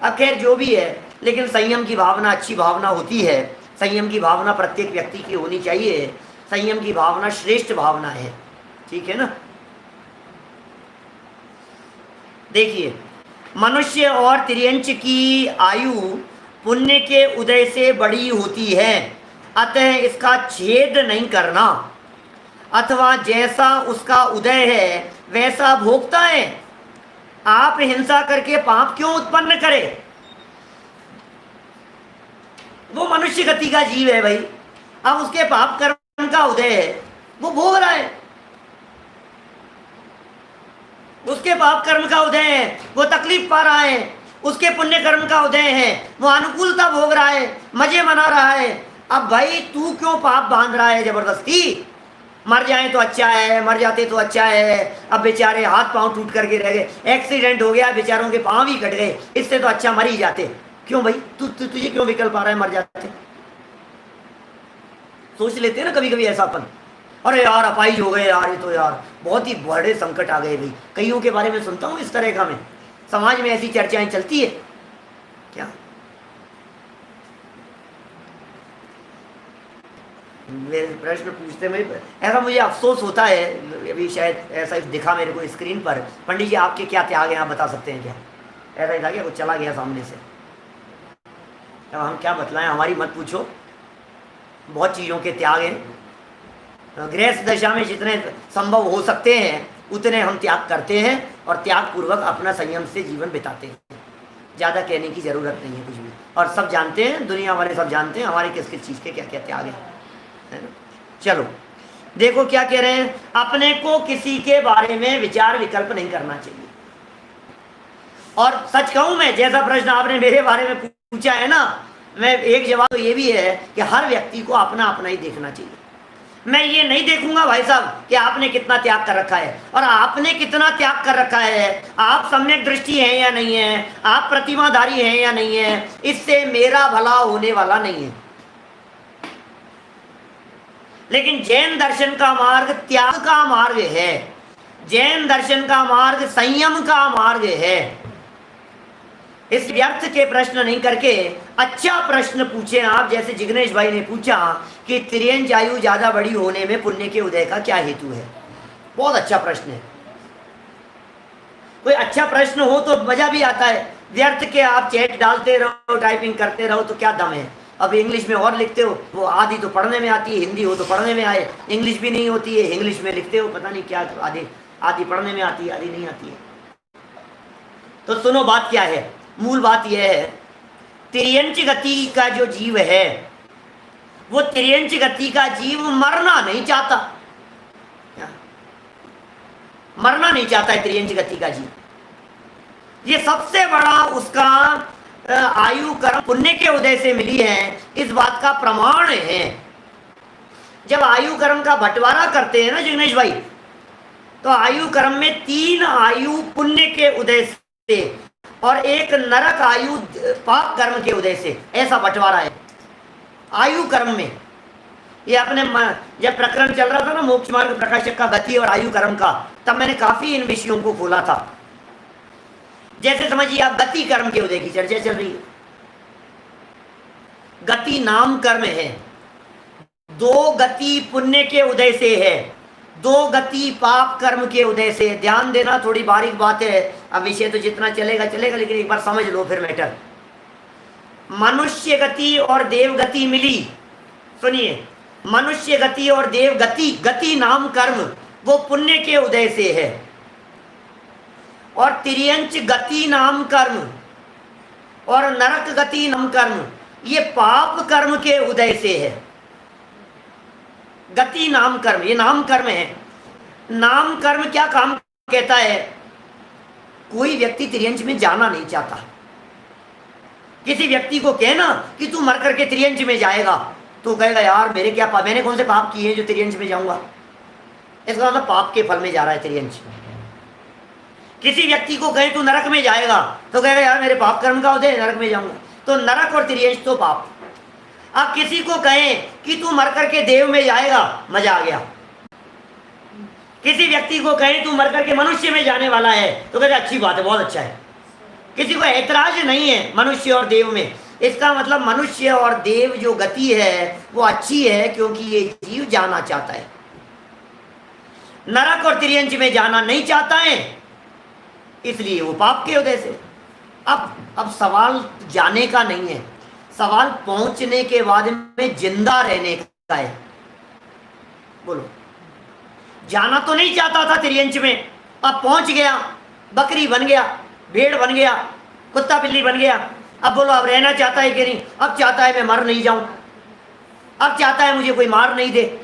अब खैर जो भी है, लेकिन संयम की भावना अच्छी भावना होती है। संयम की भावना प्रत्येक व्यक्ति की होनी चाहिए। संयम की भावना श्रेष्ठ भावना है, ठीक है ना। देखिए, मनुष्य और तिर्यंच की आयु पुण्य के उदय से बड़ी होती है, अतः इसका छेद नहीं करना, अथवा जैसा उसका उदय है वैसा भोगता है। आप हिंसा करके पाप क्यों उत्पन्न करें? वो मनुष्य गति का जीव है भाई, अब उसके पाप कर्म का उदय है, वो भोग रहा है। उसके पाप कर्म का उदय है, वो तकलीफ पा रहा है। उसके पुण्य कर्म का उदय है, वो अनुकूलता भोग रहा है, मजे मना रहा है। अब भाई तू क्यों पाप बांध रहा है जबरदस्ती? मर जाए तो अच्छा है, मर जाते तो अच्छा है। अब बेचारे हाथ पांव टूट करके रह गए, एक्सीडेंट हो गया, बेचारों के पांव ही कट गए, इससे तो अच्छा मर ही जाते। क्यों भाई, तुझे क्यों विकल्प आ रहा है मर जाते? सोच लेते हैं ना कभी कभी ऐसा अपन, अरे यार अपाइज हो गए यार, ये तो यार बहुत ही बड़े संकट आ गए भाई। कईयों के बारे में सुनता हूँ इस तरह का, मैं समाज में ऐसी चर्चाएं चलती है क्या। मेरे प्रश्न पूछते में ऐसा मुझे अफसोस होता है, अभी शायद ऐसा दिखा मेरे को स्क्रीन पर, पंडित जी आपके क्या त्याग हैं, आप बता सकते हैं क्या? ऐसा ही था क्या, कुछ चला गया सामने से? अब हम क्या बतलाएं, हमारी मत पूछो, बहुत चीज़ों के त्याग हैं। गृहस्थ दशा में जितने संभव हो सकते हैं उतने हम त्याग करते हैं, और त्याग पूर्वक अपना संयम से जीवन बिताते हैं। ज़्यादा कहने की ज़रूरत नहीं है कुछ भी, और सब जानते हैं, दुनिया वाले सब जानते हैं हमारे किस किस चीज़ के क्या क्या त्याग हैं, है ना। चलो देखो क्या कह रहे हैं, अपने को किसी के बारे में विचार विकल्प नहीं करना चाहिए। और सच कहूँ मैं, जैसा प्रश्न आपने मेरे बारे में पूछा है ना, मैं एक जवाब तो ये भी है कि हर व्यक्ति को अपना अपना ही देखना चाहिए। मैं ये नहीं देखूंगा भाई साहब कि आपने कितना त्याग कर रखा है, और आपने कितना त्याग कर रखा है, आप सम्यक दृष्टि हैं या नहीं है, आप प्रतिमाधारी हैं या नहीं है, इससे मेरा भला होने वाला नहीं है। लेकिन जैन दर्शन का मार्ग त्याग का मार्ग है, जैन दर्शन का मार्ग संयम का मार्ग है। इस व्यर्थ के प्रश्न नहीं करके अच्छा प्रश्न पूछे आप, जैसे जिग्नेश भाई ने पूछा कि तिर्यंच आयु ज्यादा बड़ी होने में पुण्य के उदय का क्या हेतु है। बहुत अच्छा प्रश्न है। कोई अच्छा प्रश्न हो तो मजा भी आता है, व्यर्थ के आप चैट डालते रहो, टाइपिंग करते रहो तो क्या दम है। अब इंग्लिश में और लिखते हो, वो आधी तो पढ़ने में आती है, हिंदी हो तो पढ़ने में आए, इंग्लिश भी नहीं होती है, इंग्लिश में लिखते हो, पता नहीं क्या, आधी पढ़ने में आती है, आधी नहीं आती है। तो सुनो बात क्या है, मूल बात यह है, तिर्यंच गति का जो जीव है, वो तिर्यंच गति का जीव मरना नहीं चाहता, मरना नहीं चाहता है तिर्यंच गति का जीव। ये सबसे बड़ा उसका आयु कर्म पुण्य के उदय से मिली है, इस बात का प्रमाण है। जब आयु कर्म का बंटवारा करते हैं ना जिग्नेश भाई, तो आयु कर्म में 3 आयु पुण्य के उदय से और 1 नरक आयु पाप कर्म के उदय से, ऐसा बंटवारा है आयु कर्म में। ये अपने जब प्रकरण चल रहा था ना मोक्ष मार्ग प्रकाशक का गति और आयु कर्म का, तब मैंने काफी इन विषयों को खोला था। जैसे समझिए आप गति कर्म के उदय की चर्चा चल रही है। गति नाम कर्म है, 2 गति पुण्य के उदय से है, 2 गति पाप कर्म के उदय से। ध्यान देना, थोड़ी बारीक बात है, अब विषय तो जितना चलेगा चलेगा, लेकिन एक बार समझ लो फिर मैटर। मनुष्य गति और देव गति मिली, सुनिए, मनुष्य गति और देव गति, गति नाम कर्म वो पुण्य के उदय से है, और तिर्यंच गति नाम कर्म और नरक गति नाम कर्म ये पाप कर्म के उदय से है। गति नाम कर्म, ये नाम कर्म है। नाम कर्म क्या काम कहता है? कोई व्यक्ति तिर्यंच में जाना नहीं चाहता। किसी व्यक्ति को कहना कि तू मर करके तिर्यंच में जाएगा, तो कहेगा यार मेरे क्या मैंने कौन से पाप किए जो तिर्यंच में जाऊंगा। इसका मतलब पाप के फल में जा रहा है तिर्यंच। किसी व्यक्ति को कहे तू नरक में जाएगा तो कहेगा यार मेरे पाप कर्म का होते नरक में जाऊंगा, तो नरक और त्रियंश तो पाप। अब किसी को कहें कि तू मर करके देव में जाएगा, मजा आ गया। किसी व्यक्ति को कहें तू मर करके मनुष्य में जाने वाला है तो कहते अच्छी बात है, बहुत अच्छा है। किसी को ऐतराज नहीं है मनुष्य और देव में। इसका मतलब मनुष्य और देव जो गति है वो अच्छी है, क्योंकि ये जीव जाना चाहता है। नरक और त्रियंच में जाना नहीं चाहता है, इसलिए वो पाप के उदय से। अब सवाल जाने का नहीं है, सवाल पहुंचने के बाद में जिंदा रहने का है। बोलो, जाना तो नहीं चाहता था त्रियंच में, अब पहुंच गया, बकरी बन गया, भेड़ बन गया, कुत्ता बिल्ली बन गया। अब बोलो अब रहना चाहता है कि नहीं? अब चाहता है मैं मर नहीं जाऊं, अब चाहता है मुझे कोई मार नहीं दे।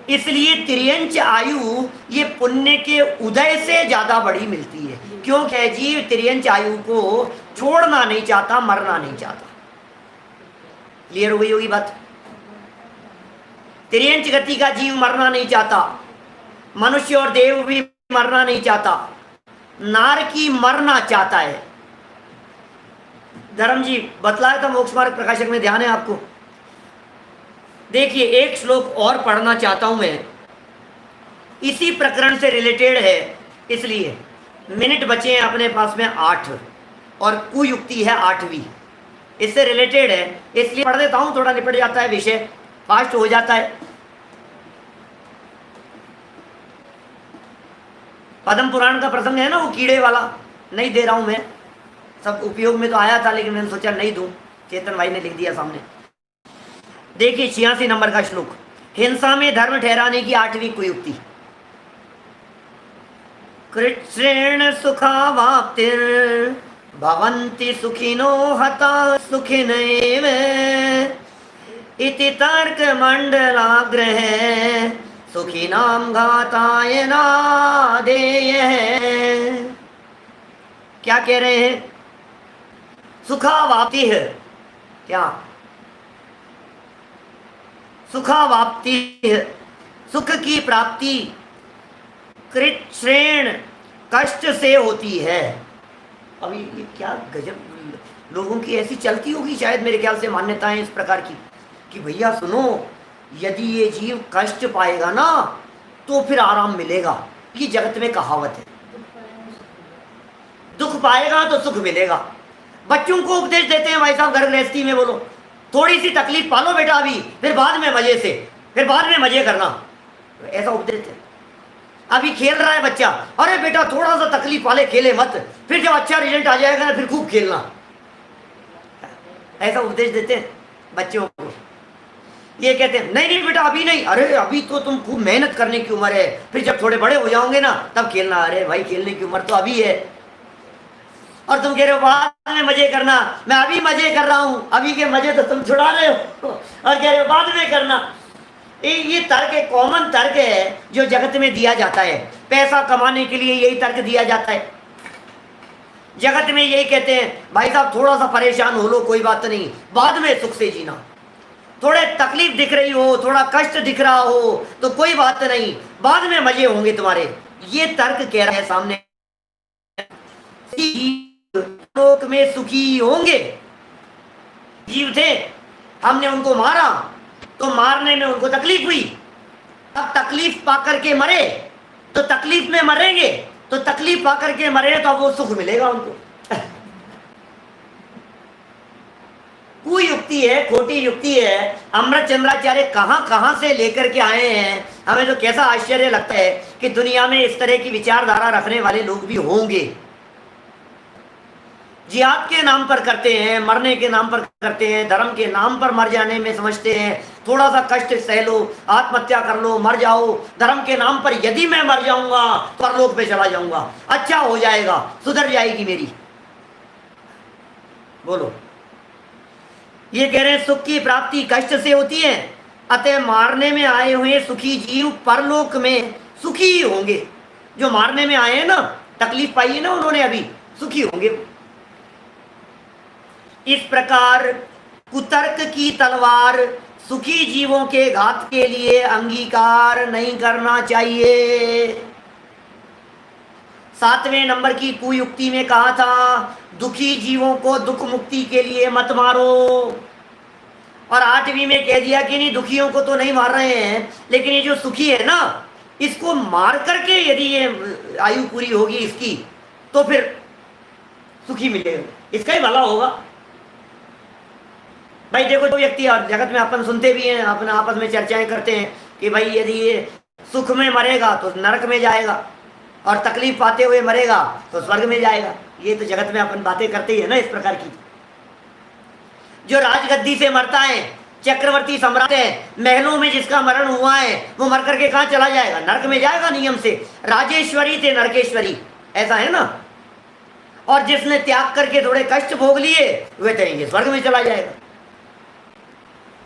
इसलिए त्रियंच आयु ये पुण्य के उदय से ज्यादा बड़ी मिलती है, क्योंकि जीव त्रियंच आयु को छोड़ना नहीं चाहता, मरना नहीं चाहता। क्लियर हो गई होगी बात? त्रियंच गति का जीव मरना नहीं चाहता, मनुष्य और देव भी मरना नहीं चाहता, नारकी मरना चाहता है। धर्म जी बतलाया था मोक्ष मार्ग प्रकाशक में, ध्यान है आपको? देखिए एक श्लोक और पढ़ना चाहता हूं मैं, इसी प्रकरण से रिलेटेड है, इसलिए मिनट बचे हैं अपने पास में 8 और कुयुक्ति है 8वीं, इससे रिलेटेड है, इसलिए पढ़ देता हूं, थोड़ा निपट जाता है विषय, फास्ट हो जाता है। पद्म पुराण का प्रसंग है ना, वो कीड़े वाला, नहीं दे रहा हूं मैं, सब उपयोग में तो आया था लेकिन मैंने सोचा नहीं दूं, चेतन भाई ने लिख दिया सामने। देखिए 86 नंबर का श्लोक, हिंसा में धर्म ठहराने की 8वीं कुयुक्ति। कृच्छ्रेण सुखावाप्तिर् भवन्ति सुखिनो हता सुखिनैव इति तर्क मंडलाग्रह सुखिनाम घाताय नादेय। क्या कह रहे हैं? सुखावाप्ति है क्या? सुखावाप्ति है, सुख की प्राप्ति कृच्छ्रेण कष्ट से होती है। अभी ये क्या गजब, लोगों की ऐसी चलती होगी शायद, मेरे ख्याल से मान्यताएं इस प्रकार की कि भैया सुनो, यदि ये जीव कष्ट पाएगा ना तो फिर आराम मिलेगा। ये जगत में कहावत है, दुख पाएगा तो सुख मिलेगा। बच्चों को उपदेश देते हैं भाई साहब घर गृहस्थी में, बोलो थोड़ी सी तकलीफ पालो बेटा अभी, फिर बाद में मजे से, फिर बाद में मजे करना, ऐसा उपदेश है। अभी खेल रहा है बच्चा, अरे बेटा थोड़ा सा तकलीफ पाले, खेले मत, फिर जब अच्छा रिजल्ट आ जाएगा ना फिर खूब खेलना, ऐसा उपदेश देते हैं बच्चों को। ये कहते हैं नहीं नहीं बेटा अभी नहीं, अरे अभी तो तुम खूब मेहनत करने की उम्र है, फिर जब थोड़े बड़े हो जाओगे ना तब खेलना। अरे भाई खेलने की उम्र तो अभी है, और तुम कह रहे हो बाद में मजे करना। मैं अभी मजे कर रहा हूं, अभी के मजे तो तुम छुड़ा रहे हो और कह रहे हो बाद में करना। ये तर्क है, कॉमन तर्क है जो जगत में दिया जाता है। पैसा कमाने के लिए यही तर्क दिया जाता है जगत में, यही कहते हैं भाई साहब थोड़ा सा परेशान हो लो कोई बात नहीं, बाद में सुख से जीना। थोड़े तकलीफ दिख रही हो, थोड़ा कष्ट दिख रहा हो तो कोई बात नहीं, बाद में मजे होंगे तुम्हारे। ये तर्क कह रहा है सामने, लोक में सुखी होंगे। जीव थे, हमने उनको मारा तो मारने में उनको तकलीफ हुई, अब तकलीफ पाकर के मरे तो तकलीफ में मरेंगे, तो तकलीफ पाकर के मरे तो अब वो सुख मिलेगा उनको। कोई युक्ति है, खोटी युक्ति है। अमृत चंद्राचार्य कहां कहां से लेकर के आए हैं, हमें तो कैसा आश्चर्य लगता है कि दुनिया में इस तरह की विचारधारा रखने वाले लोग भी होंगे। जिहाद के नाम पर करते हैं, मरने के नाम पर करते हैं, धर्म के नाम पर मर जाने में समझते हैं थोड़ा सा कष्ट सह लो, आत्महत्या कर लो, मर जाओ, धर्म के नाम पर यदि मैं मर जाऊंगा परलोक पे चला जाऊंगा, अच्छा हो जाएगा, सुधर जाएगी मेरी। बोलो, ये कह रहे हैं सुख की प्राप्ति कष्ट से होती है, अतः मारने में आए हुए सुखी जीव परलोक में सुखी होंगे। जो मारने में आए हैं ना, तकलीफ पाई है ना उन्होंने, अभी सुखी होंगे। इस प्रकार कुतर्क की तलवार सुखी जीवों के घात के लिए अंगीकार नहीं करना चाहिए। 7वें नंबर की कुयुक्ति में कहा था दुखी जीवों को दुख मुक्ति के लिए मत मारो, और 8वीं में कह दिया कि नहीं दुखियों को तो नहीं मार रहे हैं, लेकिन ये जो सुखी है ना इसको मार करके यदि ये आयु पूरी होगी इसकी तो फिर सुखी मिलेगा, इसका ही भला होगा। भाई देखो जो व्यक्ति और जगत में अपन सुनते भी हैं, अपने आपस में चर्चाएं करते हैं कि भाई यदि ये सुख में मरेगा तो नरक में जाएगा और तकलीफ पाते हुए मरेगा तो स्वर्ग में जाएगा। ये तो जगत में अपन बातें करते ही है ना इस प्रकार की। जो राजगद्दी से मरता है, चक्रवर्ती सम्राट है, महलों में जिसका मरण हुआ है, वो मर करके कहाँ चला जाएगा? नरक में जाएगा नियम से। राजेश्वरी थे नरकेश्वरी, ऐसा है ना। और जिसने त्याग करके थोड़े कष्ट भोग लिए वे कहेंगे स्वर्ग में चला जाएगा।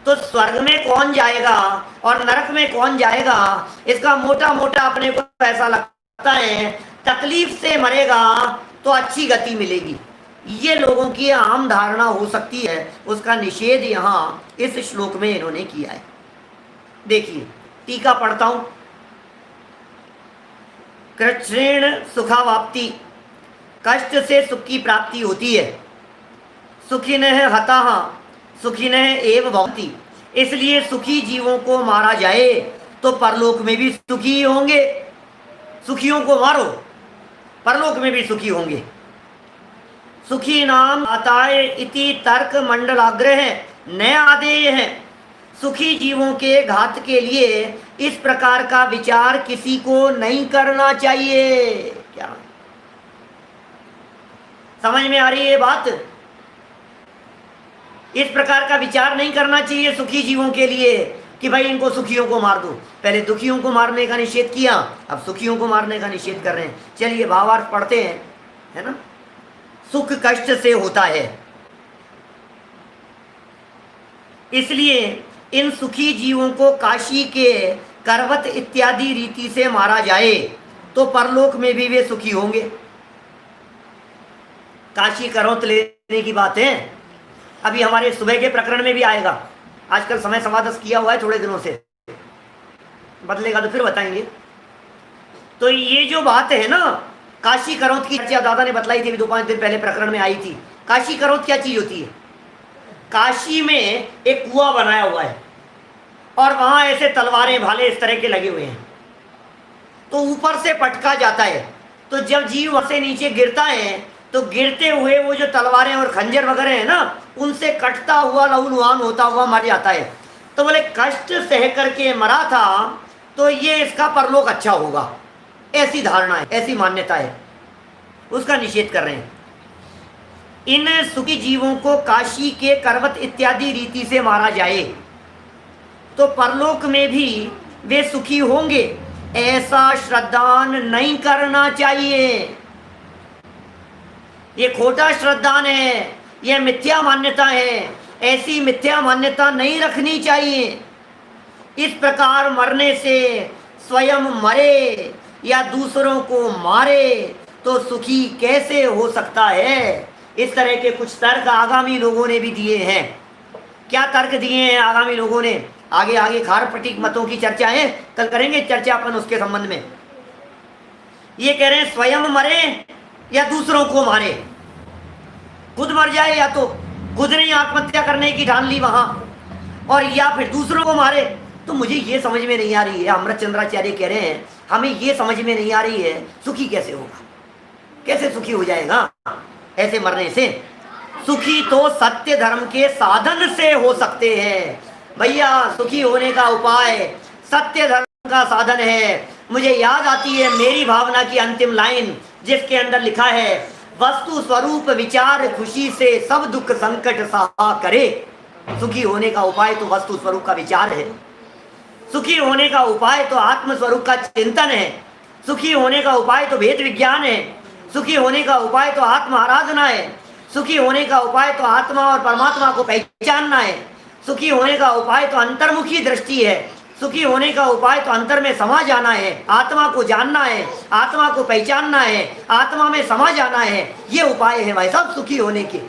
तो स्वर्ग में कौन जाएगा और नरक में कौन जाएगा, इसका मोटा मोटा अपने को ऐसा लगता है तकलीफ से मरेगा तो अच्छी गति मिलेगी। ये लोगों की आम धारणा हो सकती है, उसका निषेध यहाँ इस श्लोक में इन्होंने किया है। देखिए टीका पढ़ता हूं। कृच्छ्रेण सुखावाप्ति, कष्ट से सुख की प्राप्ति होती है। सुखिनः हताः सुखिनः एव भवन्ति, इसलिए सुखी जीवों को मारा जाए तो परलोक में भी सुखी होंगे। सुखियों को मारो परलोक में भी सुखी होंगे। सुखी नाम अताय इति तर्क मंडलाग्रह न आदेय है। सुखी जीवों के घात के लिए इस प्रकार का विचार किसी को नहीं करना चाहिए। क्या समझ में आ रही है बात? इस प्रकार का विचार नहीं करना चाहिए सुखी जीवों के लिए कि भाई इनको सुखियों को मार दो। पहले दुखियों को मारने का निषेध किया, अब सुखियों को मारने का निषेध कर रहे हैं। चलिए भावार्थ पढ़ते हैं, है ना। सुख कष्ट से होता है, इसलिए इन सुखी जीवों को काशी के करवत इत्यादि रीति से मारा जाए तो परलोक में भी वे सुखी होंगे। काशी करवत लेने की बात है, अभी हमारे सुबह के प्रकरण में भी आएगा। आजकल समय समाधस किया हुआ है थोड़े दिनों से, बदलेगा तो फिर बताएंगे। तो ये जो बात है ना काशी करौत की चर्चा दादा ने बतलाई थी, 2-5 दिन पहले प्रकरण में आई थी। काशी करौत क्या चीज होती है? काशी में एक कुआं बनाया हुआ है और वहां ऐसे तलवारें भाले इस तरह के लगे हुए हैं, तो ऊपर से पटका जाता है। तो जब जीव वहां से नीचे गिरता है तो गिरते हुए वो जो तलवारें और खंजर वगैरह है ना उनसे कटता हुआ लहूलुहान होता हुआ मर जाता है। तो बोले कष्ट सह करके मरा था तो ये इसका परलोक अच्छा होगा, ऐसी धारणा है, ऐसी मान्यता है, उसका निषेध कर रहे हैं। इन सुखी जीवों को काशी के करवत इत्यादि रीति से मारा जाए तो परलोक में भी वे सुखी होंगे, ऐसा श्रद्धान नहीं करना चाहिए। ये खोटा श्रद्धान है, यह मिथ्या मान्यता है, ऐसी मिथ्या मान्यता नहीं रखनी चाहिए। इस प्रकार मरने से स्वयं मरे या दूसरों को मारे तो सुखी कैसे हो सकता है? इस तरह के कुछ तर्क आगामी लोगों ने भी दिए हैं। क्या तर्क दिए हैं आगामी लोगों ने? आगे आगे खारपटीक मतों की चर्चा है, कल करेंगे चर्चा अपन उसके संबंध में। ये कह रहे हैं स्वयं मरे या दूसरों को मारे, खुद मर जाए या तो खुद ने आत्महत्या करने की ठान ली वहां, और या फिर दूसरों को मारे। तो मुझे ये समझ में नहीं आ रही है, अमृत चंद्राचार्य कह रहे हैं हमें ये समझ में नहीं आ रही है सुखी कैसे होगा, कैसे सुखी हो जाएगा ऐसे मरने से? सुखी तो सत्य धर्म के साधन से हो सकते हैं भैया। सुखी होने का उपाय सत्य धर्म का साधन है। मुझे याद आती है मेरी भावना की अंतिम लाइन जिसके अंदर लिखा है वस्तु स्वरूप विचार खुशी से सब दुख संकट सहा करे। सुखी होने का उपाय तो वस्तु स्वरूप का विचार है, सुखी होने का उपाय तो आत्म स्वरूप का चिंतन है, सुखी होने का उपाय तो वेद विज्ञान है, सुखी होने का उपाय तो आत्म आराधना है, सुखी होने का उपाय तो आत्मा और परमात्मा को पहचानना है, सुखी होने का उपाय तो अंतर्मुखी दृष्टि है, सुखी होने का उपाय तो अंतर में समा जाना है, आत्मा को जानना है, आत्मा को पहचानना है, आत्मा में समा जाना है। ये उपाय है भाई साहब सुखी होने के।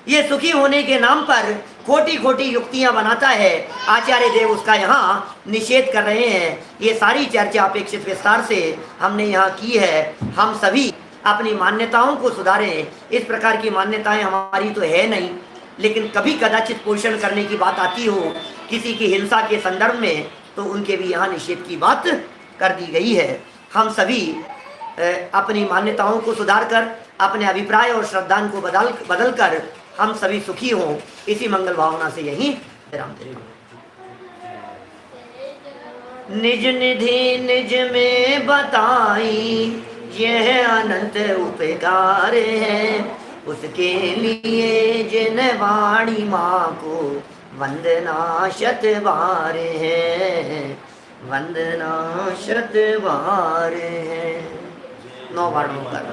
ये सुखी होने के नाम पर खोटी खोटी युक्तियां बनाता है। आचार्य देव उसका यहाँ निषेध कर रहे हैं। ये सारी चर्चा अपेक्षित विस्तार से हमने यहाँ की है। हम सभी अपनी मान्यताओं को सुधारें। इस प्रकार की मान्यताएं हमारी तो है नहीं, लेकिन कभी कदाचित पोषण करने की बात आती हो किसी की हिंसा के संदर्भ में, तो उनके भी यहाँ निषेध की बात कर दी गई है। हम सभी अपनी मान्यताओं को सुधार कर, अपने अभिप्राय और श्रद्धान को बदल कर हम सभी सुखी हों, इसी मंगल भावना से यही विराम दें। निज निधि निज में बताई यह अनंत उपकार है, उसके लिए जिन वाणी माँ को वंदना शत बार है, वंदना शत बार है। 9 बार कर